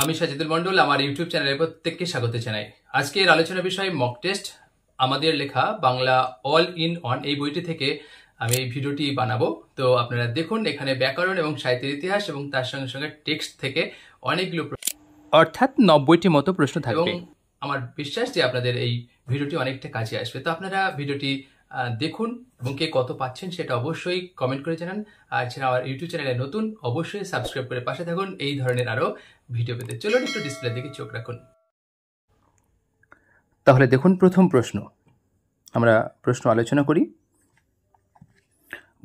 আমি সাজিদুল মন্ডল, আমার ইউটিউব চ্যানেলে প্রত্যেককে স্বাগত জানাই। আজকের আলোচনার বিষয় মক টেস্ট। আমাদের লেখা বাংলা অল ইন অন এই বইটি থেকে আমি এই ভিডিওটি বানাবো। তো আপনারা দেখুন, এখানে ব্যাকরণ এবং সাহিত্যের ইতিহাস এবং তার সঙ্গে সঙ্গে টেক্সট থেকে অনেকগুলো অর্থাৎ 90টি মতো প্রশ্ন থাকবে এবং আমার বিশ্বাস যে আপনাদের এই ভিডিওটি অনেকটা কাজে আসবে। তো আপনারা ভিডিওটি দেখুন এবং কে কত পাচ্ছেন সেটা অবশ্যই কমেন্ট করে জানান। আর যারা আমার ইউটিউব চ্যানেলে নতুন অবশ্যই সাবস্ক্রাইব করে পাশে থাকুন এই ধরনের আরো ভিডিও পেতে। চলুন একটু ডিসপ্লে দিকে চোখ রাখুন। তাহলে দেখুন, প্রথম প্রশ্ন, আমরা প্রশ্ন আলোচনা করি।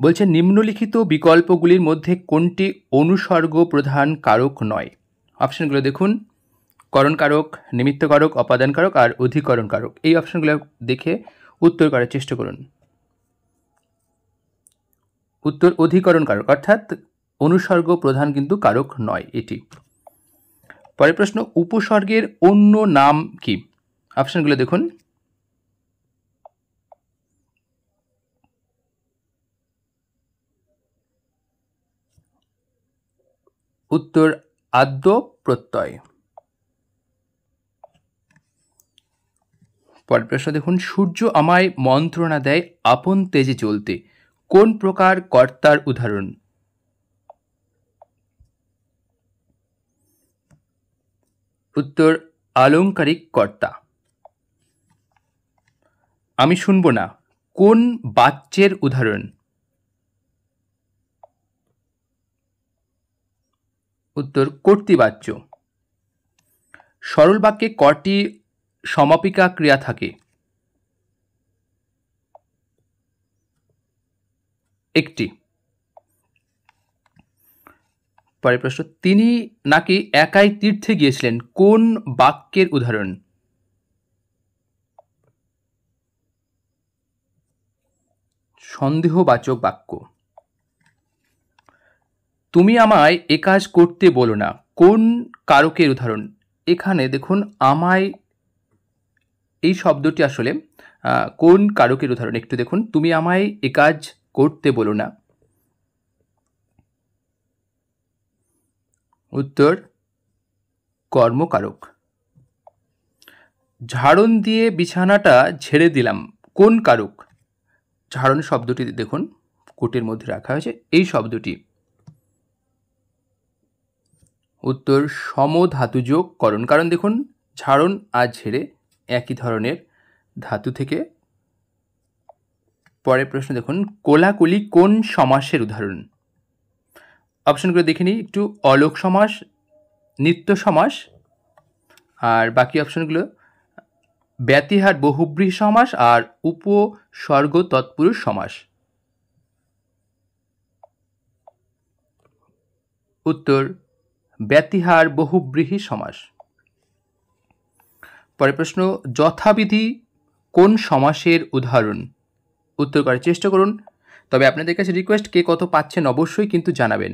বলছে নিম্নলিখিত বিকল্পগুলির মধ্যে কোনটি অনুসর্গ প্রধান কারক নয়? অপশনগুলো দেখুন, করণ কারক, নিমিত্ত কারক, অপাদান কারক আর অধিকরণ কারক। এই অপশনগুলো দেখে উত্তর করার চেষ্টা করুন। উত্তর অধিকরণ কারক, অর্থাৎ অনুসর্গ প্রধান কিন্তু কারক নয় এটি। পরের প্রশ্ন, উপসর্গের অন্য নাম কি? অপশনগুলো দেখুন, উত্তর আদ্য প্রত্যয়। পরের প্রশ্ন দেখুন, সূর্য আমায় মন্ত্রণা দেয় আপন তেজে জ্বলতে, কোন প্রকার কর্তার উদাহরণ? উত্তর আলংকারিক কর্তা। আমি শুনব না কোন বাচ্যের উদাহরণ? উত্তর কর্তৃবাচ্য। সরল বাক্যে কটি সমাপিকা ক্রিয়া থাকে? একটি। পরের প্রশ্ন, তিনি নাকি একাই তীর্থে গিয়েছিলেন, কোন বাক্যের উদাহরণ? সন্দেহবাচক বাক্য। তুমি আমায় এ কাজ করতে বলো না, কোন কারকের উদাহরণ? এখানে দেখুন, আমায় এই শব্দটি আসলে কোন কারকের উদাহরণ একটু দেখুন। তুমি আমায় এ কাজ করতে বলো না, উত্তর কর্মকারক। ঝাড়ন দিয়ে বিছানাটা ঝেড়ে দিলাম, কোন কারক? ঝাড়ন শব্দটি দেখুন কোটের মধ্যে রাখা হয়েছে, এই শব্দটি। উত্তর সমধাতুযোগ করণ। কারণ দেখুন, ঝাড়ন আর ঝেড়ে একই ধরনের ধাতু থেকে। পরের প্রশ্ন দেখুন, কোলাকুলি কোন সমাসের উদাহরণ? অপশনগুলো দেখে নিই একটু। অলোক সমাস, নিত্য সমাস, আর বাকি অপশনগুলো ব্যতিহার বহুব্রীহি সমাস আর উপসর্গ তৎপুরুষ সমাস। উত্তর ব্যতিহার বহুব্রীহি সমাস। পরের প্রশ্ন, যথাবিধি কোন সমাসের উদাহরণ? উত্তর করার চেষ্টা করুন। তবে আপনাদের কাছে রিকোয়েস্ট, কে কত পাচ্ছেন অবশ্যই কিন্তু জানাবেন।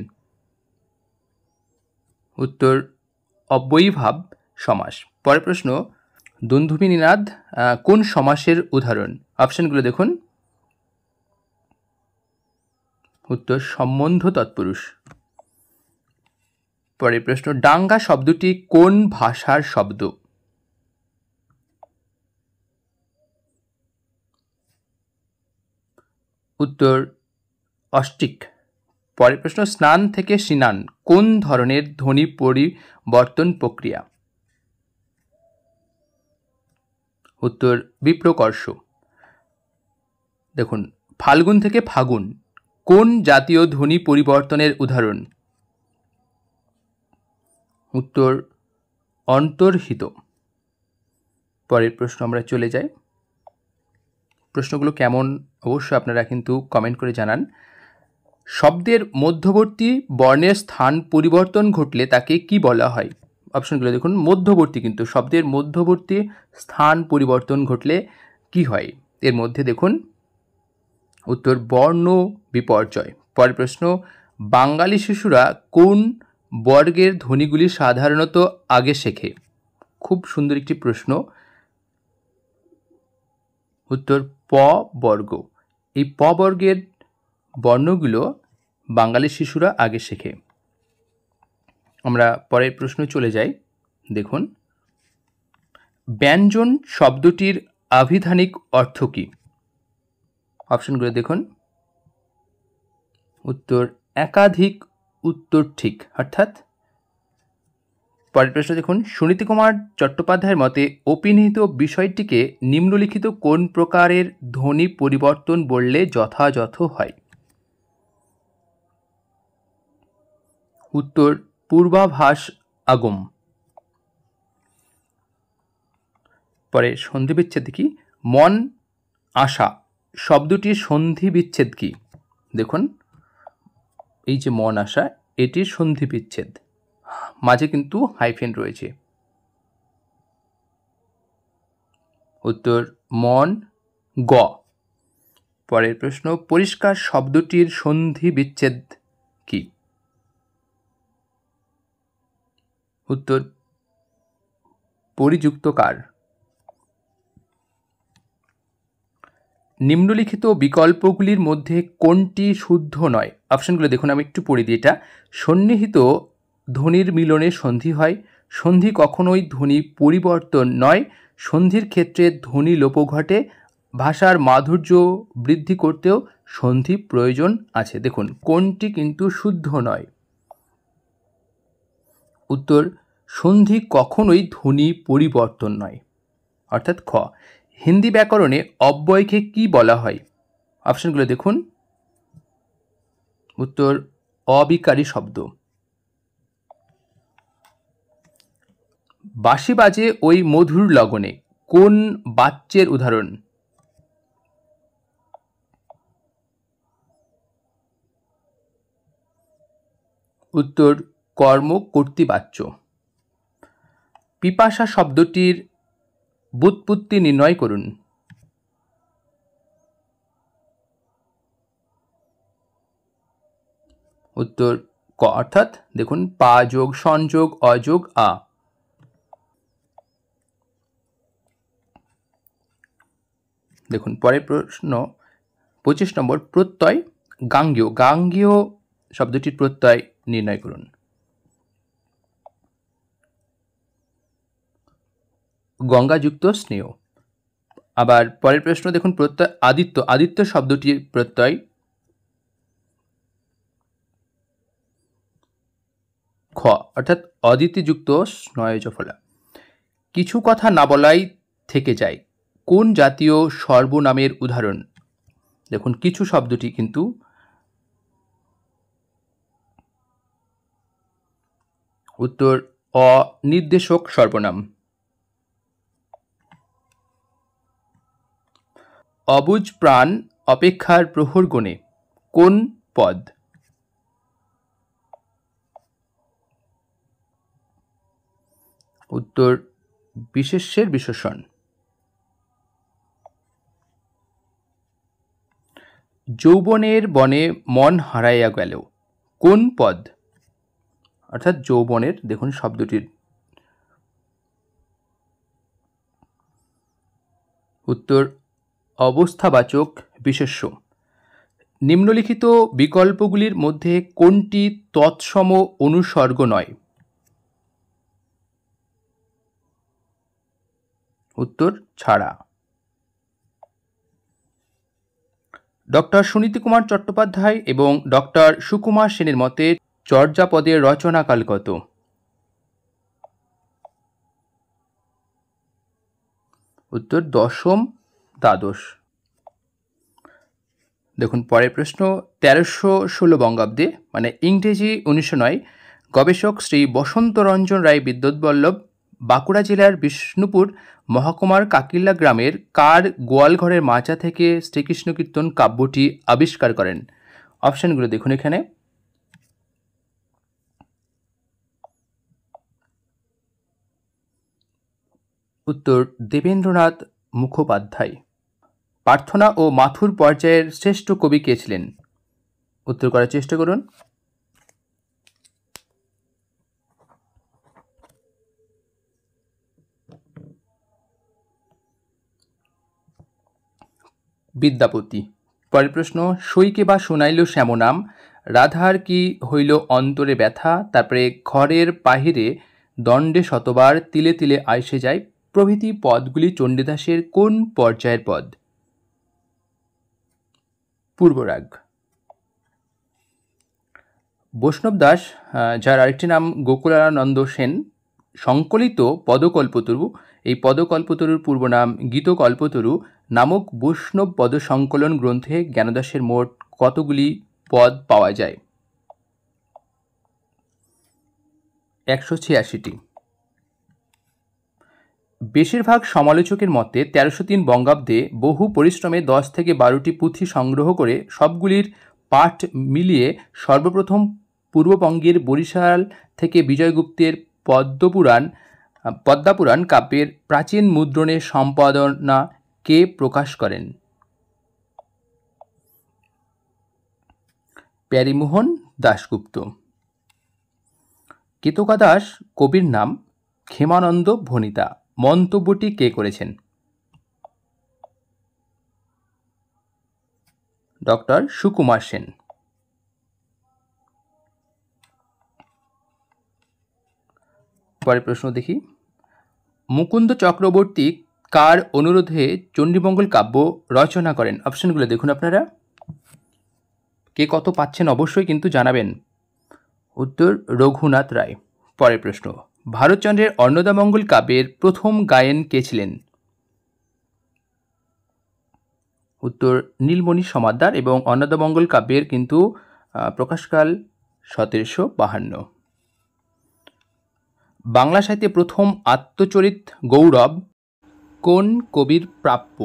উত্তর অব্যয়ীভাব সমাস। পরের প্রশ্ন, দুন্ধুমি নিনাদ কোন সমাসের উদাহরণ? অপশনগুলো দেখুন। উত্তর সম্বন্ধ তৎপুরুষ। পরের প্রশ্ন, ডাঙ্গা শব্দটি কোন ভাষার শব্দ? উত্তর অস্ট্রিক। পরের প্রশ্ন, স্নান থেকে সিনান কোন ধরনের ধ্বনি পরিবর্তন প্রক্রিয়া? উত্তর বিপ্রকর্ষ। দেখুন, ফাল্গুন থেকে ফাগুন কোন জাতীয় ধ্বনি পরিবর্তনের উদাহরণ? উত্তর অন্তর্হিত। পরের প্রশ্ন আমরা চলে যাই। প্রশ্নগুলো কেমন অবশ্যই আপনারা কিন্তু কমেন্ট করে জানান। শব্দের মধ্যবর্তী বর্ণের স্থান পরিবর্তন ঘটলে তাকে কি বলা হয়? অপশনগুলো দেখুন। মধ্যবর্তী, কিন্তু শব্দের মধ্যবর্তী স্থান পরিবর্তন ঘটলে কি হয়? এর মধ্যে দেখুন উত্তর বর্ণ বিপর্যয়। পরের প্রশ্ন, বাঙালি শিশুরা কোন বর্গের ধ্বনিগুলি সাধারণত আগে শেখে? খুব সুন্দর একটি প্রশ্ন। উত্তর প বর্গ। এই প বর্গের বর্ণগুলো বাঙালি শিশুরা আগে শেখে। আমরা পরের প্রশ্ন চলে যাই। দেখুন, ব্যঞ্জন শব্দটির আভিধানিক অর্থ কী? অপশনগুলো দেখুন। উত্তর একাধিক উত্তর ঠিক, অর্থাৎ পরের প্রশ্ন দেখুন, সুনীতি কুমার চট্টোপাধ্যায়ের মতে অপিনিহিত বিষয়টিকে নিম্নলিখিত কোন প্রকারের ধ্বনি পরিবর্তন বললে যথাযথ হয়? উত্তর পূর্বাভাস আগম। পরে সন্ধি বিচ্ছেদ কি? মন আশা শব্দটির সন্ধি বিচ্ছেদ কি? দেখুন, এই যে মন আশা, এটির সন্ধি বিচ্ছেদ, মাঝে কিন্তু হাইফেন রয়েছে। উত্তর মন গ। পরের প্রশ্ন, পরিষ্কার শব্দটির সন্ধি বিচ্ছেদ কি? উত্তর পরিযুক্তকার। নিম্নলিখিত বিকল্পগুলির মধ্যে কোনটি শুদ্ধ নয়? অপশনগুলো দেখুন, আমি একটু পড়ে দিই এটা। সন্নিহিত ধ্বনির মিলনে সন্ধি হয়, সন্ধি কখনোই ধ্বনি পরিবর্তন নয়, সন্ধির ক্ষেত্রে ধ্বনি লোপ ঘটে, ভাষার মাধুর্য বৃদ্ধি করতেও সন্ধি প্রয়োজন আছে। দেখুন, কোনটি কিন্তু শুদ্ধ নয়? উত্তর সন্ধি কখনোই ধ্বনি পরিবর্তন নয়, অর্থাৎ খ। হিন্দি ব্যাকরণে অব্যয়কে কি বলা হয়? অপশনগুলো দেখুন। উত্তর অবিকারী শব্দ। বাঁশি বাজে ওই মধুর লগনে কোন বাচ্যের উদাহরণ? উত্তর কর্ম কর্তৃবাচ্য। পিপাসা শব্দটির ব্যুৎপত্তি নির্ণয় করুন। উত্তর ক, অর্থাৎ দেখুন, পা যোগ সংযোগ অযোগ আ। দেখুন, পরের প্রশ্ন 25 নম্বর, প্রত্যয় গাঙ্গেয়, গাঙ্গেয় শব্দটির প্রত্যয় নির্ণয় করুন। গঙ্গাযুক্ত স্নেহ। আবার পরের প্রশ্ন দেখুন, প্রত্যয় আদিত্য, আদিত্য শব্দটির প্রত্যয় খ, অর্থাৎ অদিতিযুক্ত স্নয়জফলা। কিছু কথা না বলাই থেকে যায় কোন জাতীয় সর্বনামের উদাহরণ? দেখুন, কিছু শব্দটি কিন্তু উত্তর অনির্দেশক সর্বনাম। অবুঝ প্রাণ অপেক্ষার প্রহর গণে কোন পদ? উত্তর বিশেষ্যের বিশেষণ। যৌবনের বনে মন হারাইয়া গেল কোন পদ? অর্থাৎ যৌবনের, দেখুন শব্দটির উত্তর অবস্থাবাচক বিশেষ্য। নিম্নলিখিত বিকল্পগুলির মধ্যে কোনটি তৎসম অনুসর্গ নয়? উত্তর ছাড়া। ডক্টর সুনীতি কুমার চট্টোপাধ্যায় এবং ডক্টর সুকুমার সেনের মতে চর্যাপদের রচনাকাল কত? উত্তর দশম দ্বাদশ। দেখুন, পরের প্রশ্ন 1316 বঙ্গাব্দে, মানে ইংরেজি 1909, গবেষক শ্রী বসন্ত রঞ্জন রায় বিদ্যুৎবল্লভ বাঁকুড়া জেলার বিষ্ণুপুর মহকুমার কাকিল্লা গ্রামের কার গোয়ালঘরের মাচা থেকে শ্রীকৃষ্ণ কীর্তন কাব্যটি আবিষ্কার করেন? অপশনগুলো দেখুন এখানে। উত্তর দেবেন্দ্রনাথ মুখোপাধ্যায়। প্রার্থনা ও মাথুর পর্যায়ের শ্রেষ্ঠ কবি কে ছিলেন? উত্তর করার চেষ্টা করুন। বিদ্যাপতি। পরের প্রশ্ন, সইকে বা শুনাইল শ্যামনাম, রাধার কি হইল অন্তরে ব্যথা, তারপরে ঘরের বাহিরে দণ্ডে শতবার তিলে তিলে আইসে যায় প্রভৃতি পদগুলি চণ্ডীদাসের কোন পর্যায়ের পদ? পূর্বরাগ। বৈষ্ণব দাস, যার আরেকটি নাম গোকুলানন্দ সেন, সংকলিত পদকল্পতরু, এই পদকল্পতরুর পূর্ব নাম গীতকল্পতরু নামক বৈষ্ণব পদ সংকলন গ্রন্থে জ্ঞানদাসের মোট কতগুলি পদ পাওয়া যায়? 186টি। বেশিরভাগ সমালোচকের মতে 1303 বঙ্গাব্দে বহু পরিশ্রমে 10 থেকে 12টি পুঁথি সংগ্রহ করে সবগুলির পাঠ মিলিয়ে সর্বপ্রথম পূর্ববঙ্গের বরিশাল থেকে বিজয়গুপ্তের পদ্মাপুরাণ কাব্যের প্রাচীন মুদ্রণের সম্পাদনা কে প্রকাশ করেন? প্যারীমোহন দাশগুপ্ত। কেতকা দাস কবির নাম, ক্ষেমানন্দ ভণিতা, মন্তব্যটি কে করেছেন? ডক্টর সুকুমার সেন। পরের প্রশ্ন দেখি, মুকুন্দ চক্রবর্তী কার অনুরোধে চণ্ডীমঙ্গল কাব্য রচনা করেন? অপশনগুলো দেখুন আপনারা। কে কত পাচ্ছেন অবশ্যই কিন্তু জানাবেন। উত্তর রঘুনাথ রায়। পরের প্রশ্ন, ভারতচন্দ্রের অন্নদামঙ্গল কাব্যের প্রথম গায়েন কে ছিলেন? উত্তর নীলমণি সমাদ্দার, এবং অন্নদামঙ্গল কাব্যের কিন্তু প্রকাশকাল 1752। বাংলা সাহিত্যে প্রথম আত্মচরিত গৌরব কোন কবির প্রাপ্য?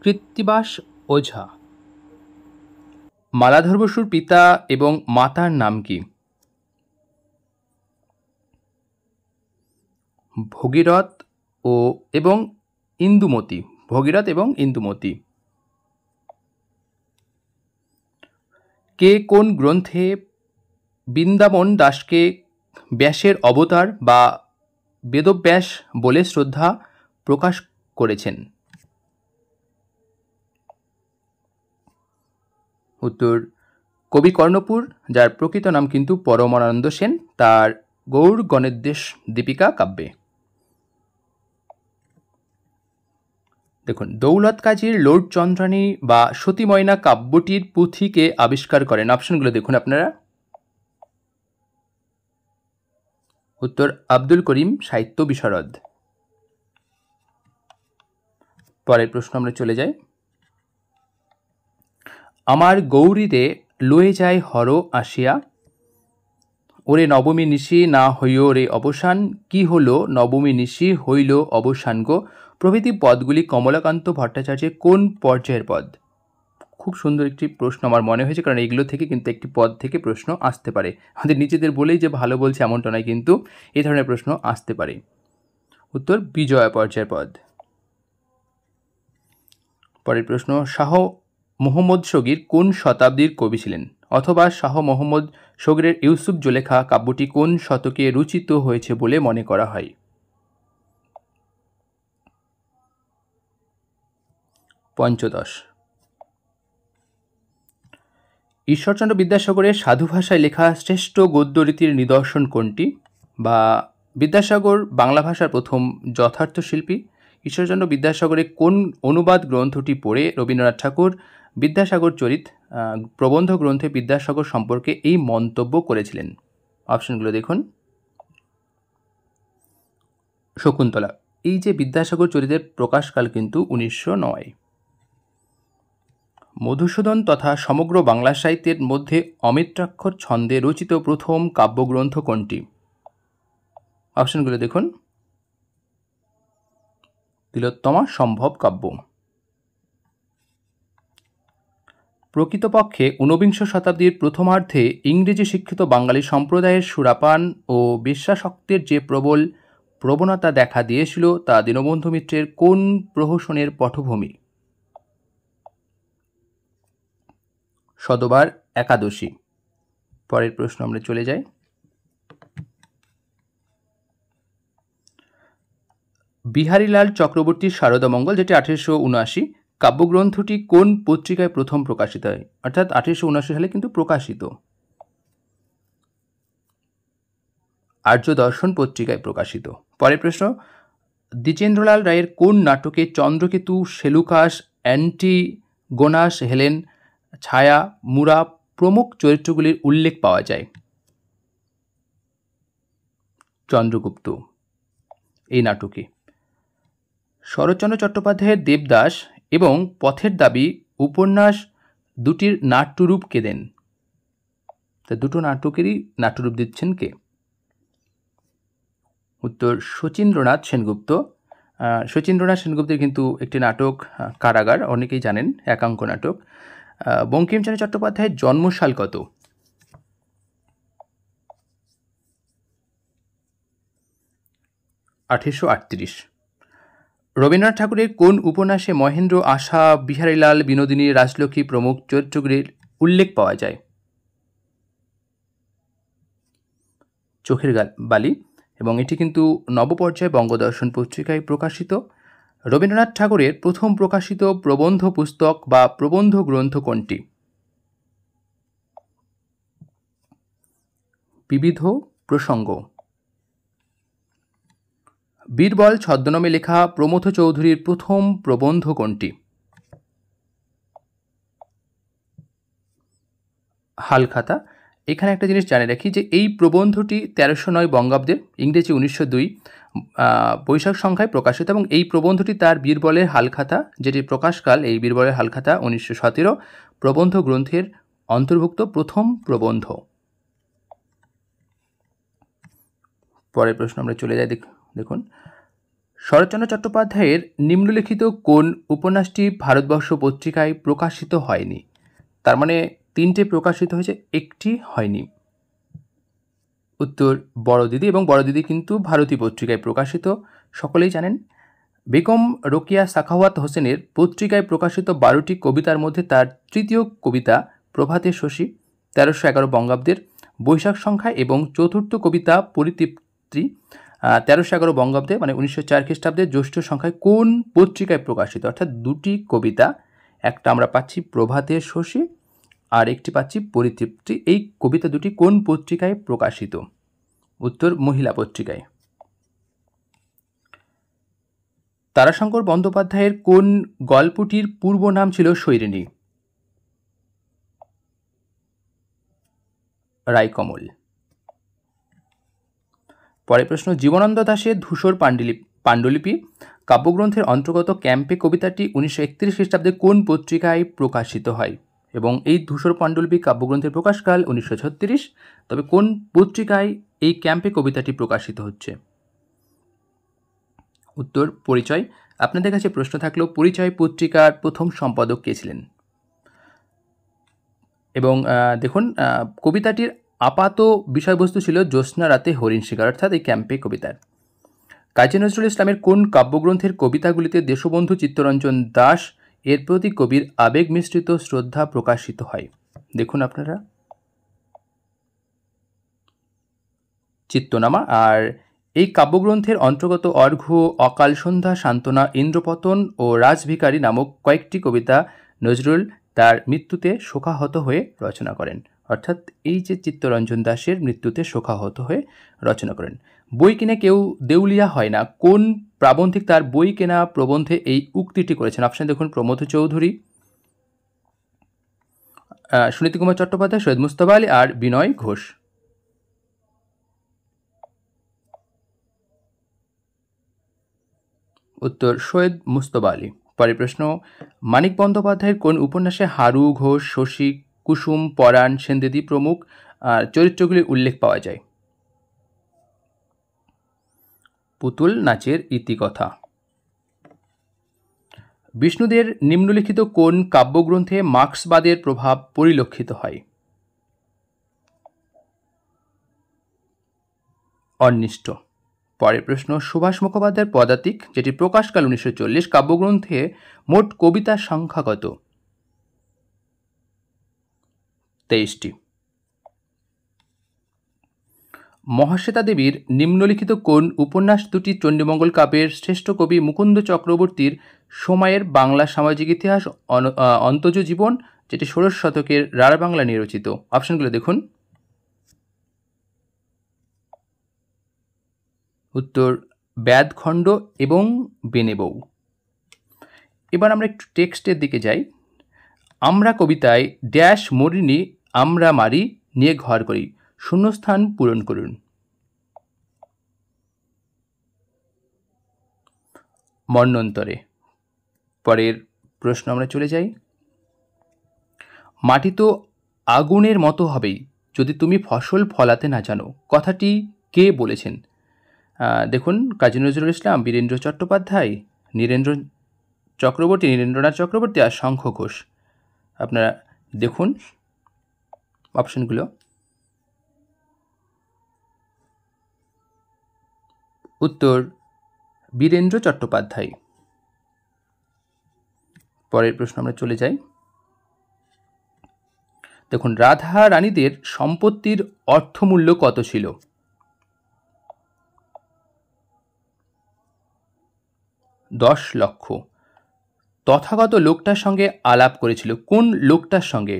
কৃত্তিবাস ওঝা। মালাধর বসুর পিতা এবং মাতার নাম কি? ভগীরথ এবং ইন্দুমতি। ভগীরথ এবং ইন্দুমতি। কে কোন গ্রন্থে বৃন্দাবন দাসকে ব্যাসের অবতার বা বেদব্যাস বলে শ্রদ্ধা প্রকাশ করেছেন? উত্তর কবি কর্ণপুর, যার প্রকৃত নাম কিন্তু পরমানন্দ সেন, তার গৌড় গণেদ্দেশ দীপিকা কাব্যে। দেখুন, দৌলত কাজীর লর্ড চন্দ্রানী বা সতী ময়না কাব্যটির পুঁথিকে আবিষ্কার করেন? অপশনগুলো দেখুন আপনারা। উত্তর আব্দুল করিম সাহিত্য বিশারদ। পরের প্রশ্ন আমরা চলে যাই, আমার গৌরীরে লয়ে যায় হর আসিয়া, ওরে নবমী নিশি না হইও রে অবসান, কি হলো নবমী নিশি হইল অবসান গো, প্রভৃতি পদগুলি কমলাকান্ত ভট্টাচার্যের কোন পর্যায়ের পদ? খুব সুন্দর একটি প্রশ্ন আমার মনে হয়েছে, কারণ এগুলো থেকে কিন্তু একটি পদ থেকে প্রশ্ন আসতে পারে। আমাদের নিজেদের বলেই যে ভালো বলছে এমনটা নয়, কিন্তু এই ধরনের প্রশ্ন আসতে পারে। উত্তর বিজয়া পর্যায়ের পদ। পরের প্রশ্ন, শাহ মোহাম্মদ শগীর কোন শতাব্দীর কবি ছিলেন? অথবা শাহ মোহাম্মদ শগীরের ইউসুফ জুলেখা কাব্যটি কোন শতকে রচিত হয়েছে বলে মনে করা হয়? পঞ্চদশ। ঈশ্বরচন্দ্র বিদ্যাসাগরের সাধু ভাষায় লেখা শ্রেষ্ঠ গদ্যরীতির নিদর্শন কোনটি? বা বিদ্যাসাগর বাংলা ভাষার প্রথম যথার্থ শিল্পী। ঈশ্বরচন্দ্র বিদ্যাসাগরের কোন অনুবাদ গ্রন্থটি পড়ে রবীন্দ্রনাথ ঠাকুর বিদ্যাসাগর চরিত প্রবন্ধ গ্রন্থে বিদ্যাসাগর সম্পর্কে এই মন্তব্য করেছিলেন? অপশনগুলো দেখুন। শকুন্তলা। এই যে বিদ্যাসাগর চরিতের প্রকাশকাল কিন্তু 1909। মধুসূদন তথা সমগ্র বাংলা সাহিত্যের মধ্যে অমিত্রাক্ষর ছন্দে রচিত প্রথম কাব্যগ্রন্থ কোনটি? অপশনগুলো দেখুন। তিলোত্তমা সম্ভব কাব্য। প্রকৃতপক্ষে ঊনবিংশ শতাব্দীর প্রথমার্ধে ইংরেজি শিক্ষিত বাঙালি সম্প্রদায়ের সুরাপান ও বিশ্বাসক্তের যে প্রবল প্রবণতা দেখা দিয়েছিল তা দীনবন্ধু মিত্রের কোন প্রহসনের পটভূমি? সদবার একাদশী। পরের প্রশ্ন আমরা চলে যাই, বিহারীলাল চক্রবর্তীর শারদামঙ্গল, যেটি 1879, কাব্যগ্রন্থটি কোন পত্রিকায় প্রথম প্রকাশিত হয়? অর্থাৎ 1879 সালে কিন্তু প্রকাশিত। আর্য দর্শন পত্রিকায় প্রকাশিত। পরের প্রশ্ন, দ্বিজেন্দ্রলাল রায়ের কোন নাটকে চন্দ্রকেতু, সেলুকাস, অ্যান্টিগোনাস, হেলেন, ছায়া, মুরা প্রমুখ চরিত্রগুলির উল্লেখ পাওয়া যায়? চন্দ্রগুপ্ত এই নাটকে। শরৎচন্দ্র চট্টোপাধ্যায়ের দেবদাস এবং পথের দাবি উপন্যাস দুটির নাট্যরূপ কে দেন? তা দুটো নাটকেরই নাট্যরূপ দিচ্ছেন কে? উত্তর শচীন্দ্রনাথ সেনগুপ্ত। শচীন্দ্রনাথ সেনগুপ্তের কিন্তু একটি নাটক কারাগার, অনেকেই জানেন, একাঙ্ক নাটক। বঙ্কিমচন্দ্র চট্টোপাধ্যায়ের জন্মসাল কত? 1838। রবীন্দ্রনাথ ঠাকুরের কোন উপন্যাসে মহেন্দ্র, আশা, বিহারীলাল, বিনোদিনী, রাজলক্ষ্মী প্রমুখ চরিত্রগুলির উল্লেখ পাওয়া যায়? চোখের বালি, এবং এটি কিন্তু নবপর্যায় বঙ্গদর্শন পত্রিকায় প্রকাশিত। রবীন্দ্রনাথ ঠাকুরের প্রথম প্রকাশিত প্রবন্ধ পুস্তক বা প্রবন্ধ গ্রন্থ কোনটি? বিবিধ প্রসঙ্গ। বীরবল ছদ্মনামে লেখা প্রমথ চৌধুরীর প্রথম প্রবন্ধ কোনটি? হালখাতা। এখানে একটা জিনিস জানিয়ে রাখি যে এই প্রবন্ধটি 1309 বঙ্গাব্দের, ইংরেজি 1902 বৈশাখ সংখ্যায় প্রকাশিত, এবং এই প্রবন্ধটি তার বীরবলের হালখাতা, যেটি প্রকাশকাল এই বীরবলের হালখাতা 1917 প্রবন্ধ গ্রন্থের অন্তর্ভুক্ত প্রথম প্রবন্ধ। পরের প্রশ্ন আমরা চলে যাই। দেখুন, শরৎচন্দ্র চট্টোপাধ্যায়ের নিম্নলিখিত কোন উপন্যাসটি ভারতবর্ষ পত্রিকায় প্রকাশিত হয়নি? তার মানে তিনটে প্রকাশিত হয়েছে, একটি হয়নি। উত্তর বড়দিদি, এবং বড়দিদি কিন্তু ভারতী পত্রিকায় প্রকাশিত, সকলেই জানেন। বেগম রোকেয়া সাখাওয়াত হোসেনের পত্রিকায় প্রকাশিত 12টি কবিতার মধ্যে তার তৃতীয় কবিতা প্রভাতে শশী 1311 বঙ্গাব্দের বৈশাখ সংখ্যায়, এবং চতুর্থ কবিতা পরিতৃপ্তি 1311 বঙ্গাব্দে মানে 1904 খ্রিস্টাব্দে জ্যৈষ্ঠ সংখ্যায় কোন পত্রিকায় প্রকাশিত? অর্থাৎ দুটি কবিতা, একটা আমরা পাচ্ছি প্রভাতে শশী আর একটি পাচ্ছি পরিতৃপ্তি। এই কবিতা দুটি কোন পত্রিকায় প্রকাশিত? উত্তর মহিলা পত্রিকায়। তারাশঙ্কর বন্দ্যোপাধ্যায়ের কোন গল্পটির পূর্ব নাম ছিল শৈরিনী? রায়কমল। পরের প্রশ্ন, জীবনানন্দ দাশের ধূসর পাণ্ডুলিপি কাব্যগ্রন্থের অন্তর্গত ক্যাম্পে কবিতাটি 1931 খ্রিস্টাব্দে কোন পত্রিকায় প্রকাশিত হয়? এবং এই ধূসর পাণ্ডুলিপি কাব্যগ্রন্থের প্রকাশকাল 1936, তবে কোন পত্রিকায় এই ক্যাম্পে কবিতাটি প্রকাশিত হচ্ছে? উত্তর পরিচয়। আপনাদের কাছে প্রশ্ন থাকলো, পরিচয় পত্রিকার প্রথম সম্পাদক কে ছিলেন? এবং দেখুন, কবিতাটির আপাত বিষয়বস্তু ছিল জ্যোৎস্না রাতে হরিণ শিকার, অর্থাৎ এই ক্যাম্পে কবিতার। কাজী নজরুল ইসলামের কোন কাব্যগ্রন্থের কবিতাগুলিতে দেশবন্ধু চিত্তরঞ্জন দাশ এর প্রতি কবির আবেগ মিশ্রিত শ্রদ্ধা প্রকাশিত হয়? দেখুন আপনারা, চিত্তনামা। আর এই কাব্যগ্রন্থের অন্তর্গত অর্ঘ্য, অকাল সন্ধ্যা, সান্ত্বনা, ইন্দ্রপতন ও রাজভিকারী নামক কয়েকটি কবিতা নজরুল তার মৃত্যুতে শোকাহত হয়ে রচনা করেন। অর্থাৎ এই যে চিত্তরঞ্জন দাশের মৃত্যুতে শোকাহত হয়ে রচনা করেন। বই কিনে কেউ দেউলিয়া হয় না, কোন প্রাবন্ধিক তার বই কেনা প্রবন্ধে এই উক্তিটি করেছেন? অপশন দেখুন, প্রমথ চৌধুরী, সুনীতি কুমার চট্টোপাধ্যায়, সৈয়দ মুস্তফা আলী আর বিনয় ঘোষ। উত্তর সৈয়দ মুস্তফা আলী। পরের প্রশ্ন, মানিক বন্দ্যোপাধ্যায়ের কোন উপন্যাসে হারু ঘোষ, শশী, কুসুম, পরাণ, সেনদিদি প্রমুখ চরিত্রগুলির উল্লেখ পাওয়া যায়? পুতুল নাচের ইতিকথা। বিষ্ণুদের নিম্নলিখিত কোন কাব্যগ্রন্থে মার্ক্সবাদের প্রভাব পরিলক্ষিত হয়? অন্বিষ্ট। পরের প্রশ্ন, সুভাষ মুখোপাধ্যায়ের পদাতিক, যেটি প্রকাশকাল 1940 কাব্যগ্রন্থে মোট কবিতার সংখ্যা কত? 23টি। মহাশ্বেতা দেবীর নিম্নলিখিত কোন উপন্যাস দুটি চণ্ডীমঙ্গল কাব্যের শ্রেষ্ঠ কবি মুকুন্দ চক্রবর্তীর সময়ের বাংলা সামাজিক ইতিহাস অন্তজ জীবন, যেটি 16 শতকের রাঢ় বাংলা নিয়ে রচিত? অপশনগুলো দেখুন। উত্তর ব্যাদখণ্ড এবং বেনেবউ। এবার আমরা একটু টেক্সটের দিকে যাই। আমরা কবিতায় ড্যাশ মরিনি আমরা মারি নিয়ে ঘর করি, শূন্যস্থান পূরণ করুন। মন্বন্তরে। পরের প্রশ্ন আমরা চলে যাই। মাটি তো আগুনের মতো হবেই যদি তুমি ফসল ফলাতে না জানো, কথাটি কে বলেছেন? দেখুন, কাজী নজরুল ইসলাম, বীরেন্দ্র চট্টোপাধ্যায়, নীরেন্দ্রনাথ চক্রবর্তী আর শঙ্খ ঘোষ। আপনারা দেখুন অপশনগুলো। উত্তর বীরেন্দ্র চট্টোপাধ্যায়। পরের প্রশ্ন আমরা চলে যাই। দেখুন, রাধা রানীদের সম্পত্তির অর্থমূল্য কত ছিল? 10 লক্ষ। তথাগত লোকটার সঙ্গে আলাপ করেছিল, কোন লোকটার সঙ্গে?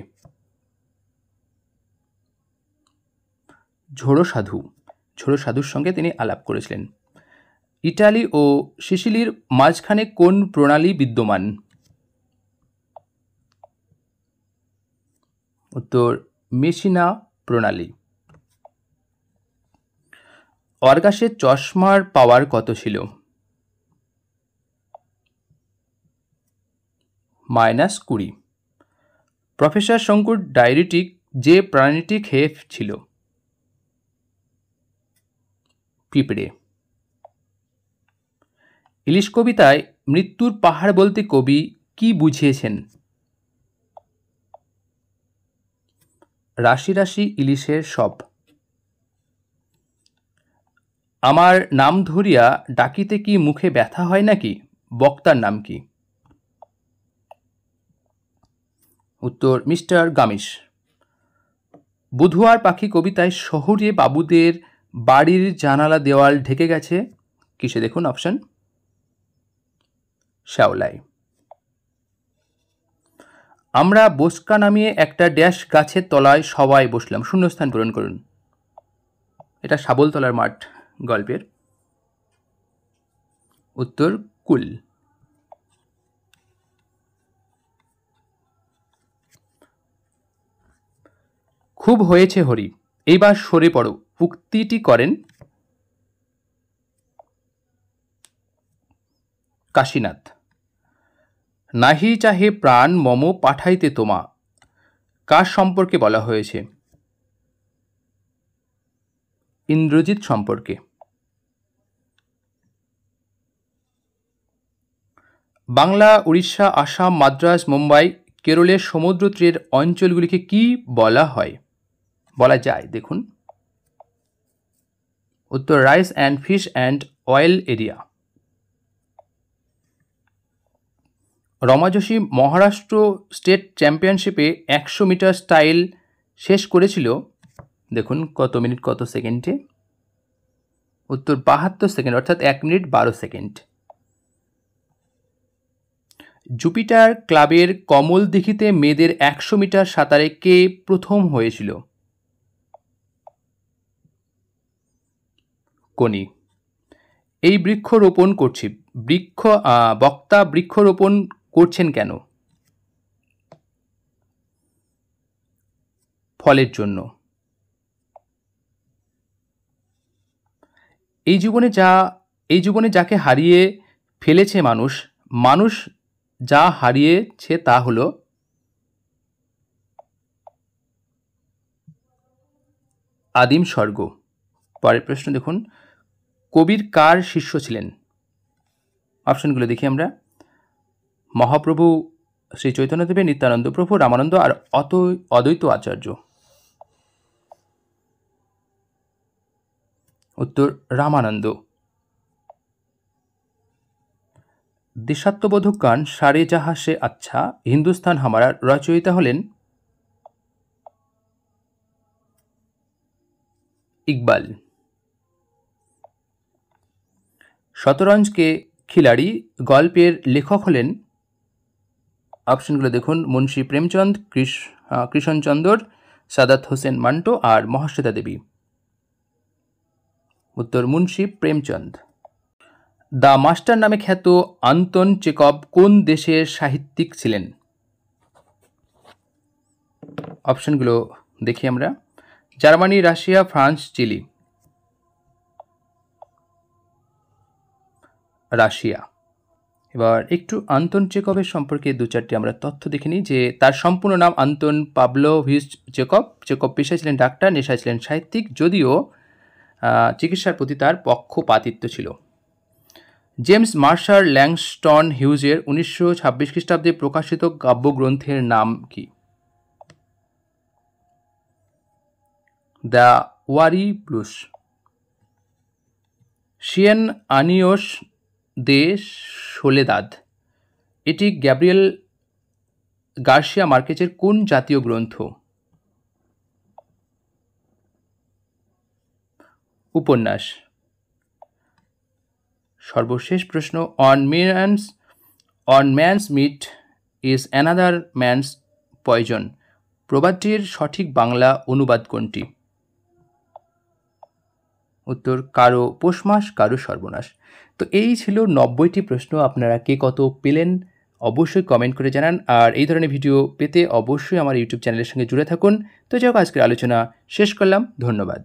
ঝোড়ো সাধুর সঙ্গে তিনি আলাপ করেছিলেন। ইটালি ও সিসিলির মাঝখানে কোন প্রণালী বিদ্যমান? উত্তর মেসিনা প্রণালী। অর্গাসের চশমার পাওয়ার কত ছিল? -20। প্রফেসর শঙ্কুর ডায়েরিটি যে প্রাণীটি খেয়ে ছিল? পিঁপড়ে। ইলিশ কবিতায় মৃত্যুর পাহাড় বলতে কবি কি বুঝিয়েছেন? রাশি রাশি ইলিশের সব। আমার নাম ধরিয়া ডাকিতে কি মুখে ব্যথা হয় নাকি, বক্তার নাম কি? উত্তর মিস্টার গামিস। বুধুয়ার পাখি কবিতায় শহুরে বাবুদের বাড়ির জানালা দেওয়াল ঢেকে গেছে কিসে? দেখুন অপশন। শ্যাওলায়। আমরা বসকা নামিয়ে একটা ড্যাশ গাছের তলায় সবাই বসলাম, শূন্যস্থান পূরণ করুন। এটা শাবলতলার মাঠ গল্পের। উত্তর কুল। খুব হয়েছে হরি, এইবার সরে পড়ো, উক্তিটি করেন কাশীনাথ। নাহি চাহে প্রাণ মম পাঠাইতে তোমা, কার সম্পর্কে বলা হয়েছে? ইন্দ্রজিৎ সম্পর্কে। বাংলা, উড়িষ্যা, আসাম, মাদ্রাজ, মুম্বাই, কেরলের সমুদ্র তীরের অঞ্চলগুলিকে কি বলা যায়? দেখুন উত্তর rice and fish and oil area. Rama Joshi Maharashtra state চ্যাম্পিয়নশিপে 100 মিটার স্টাইল শেষ করেছিল, দেখুন কত মিনিট কত সেকেন্ডে? উত্তর 72 সেকেন্ড, অর্থাৎ 1 মিনিট 12 সেকেন্ড। জুপিটার ক্লাবের কমল দিঘিতে মেয়েদের 100 মিটার সাঁতারে কে প্রথম হয়েছিল? কোনি। এই বৃক্ষরোপণ করছি, বক্তা বৃক্ষরোপণ করছেন কেন? ফলের জন্য। এই জীবনে যাকে হারিয়ে ফেলেছে মানুষ যা হারিয়েছে তা হলো আদিম স্বর্গ। পরের প্রশ্ন দেখুন, কবির কার শিষ্য ছিলেন? অপশনগুলো দেখি আমরা। মহাপ্রভু শ্রী চৈতন্যদেবের, নিত্যানন্দ প্রভু, রামানন্দ আর অদ্বৈত আচার্য। উত্তর রামানন্দ। দেশাত্মবোধক গান সারে জাহা সে আচ্ছা হিন্দুস্তান হামারা রচয়িতা হলেন ইকবাল। শতরঞ্জ কে খিলাড়ি গল্পের লেখক হলেন? অপশনগুলো দেখুন, মুন্সী প্রেমচন্দ, কৃষ্ণচন্দর, সাদাত হোসেন মান্টো আর মহাশ্বেতা দেবী। উত্তর মুন্সি প্রেমচন্দ। দ্য মাস্টার নামে খ্যাত আন্তন চেকভ কোন দেশের সাহিত্যিক ছিলেন? অপশনগুলো দেখি আমরা। Germany, Russia, France, Chile. Russia. এবার একটু আন্তন চেকভের সম্পর্কে দু চারটি আমরা তথ্য দেখে নিই। যে তার সম্পূর্ণ নাম আন্তন পাভলোভিচ চেকভ। চেকভ পেশায় ছিলেন ডাক্তার, নেশায় ছিলেন সাহিত্যিক, যদিও চিকিৎসার প্রতি তার পক্ষপাতিত্ব ছিল। জেমস মার্শাল ল্যাংস্টন হিউজের 1926 খ্রিস্টাব্দে প্রকাশিত কাব্যগ্রন্থের নাম কি? The worry blues. সিয়েন আনিওস দে সোলেদাদ, এটি গ্যাব্রিয়েল গার্সিয়া মার্কেজের কোন জাতীয় গ্রন্থ? উপন্যাস। সর্বশেষ প্রশ্ন, one man's meat is another man's poison, প্রবাদটির সঠিক বাংলা অনুবাদ কোনটি? উত্তর কারো পৌষ মাস কারো সর্বনাশ। তো এই ছিল 90টি প্রশ্ন। আপনারা কে কত পেলেন অবশ্যই কমেন্ট করে জানান, আর এই ধরনের ভিডিও পেতে অবশ্যই আমার ইউটিউব চ্যানেলের সঙ্গে জুড়ে থাকুন। তো যাই হোক, আজকের আলোচনা শেষ করলাম। ধন্যবাদ।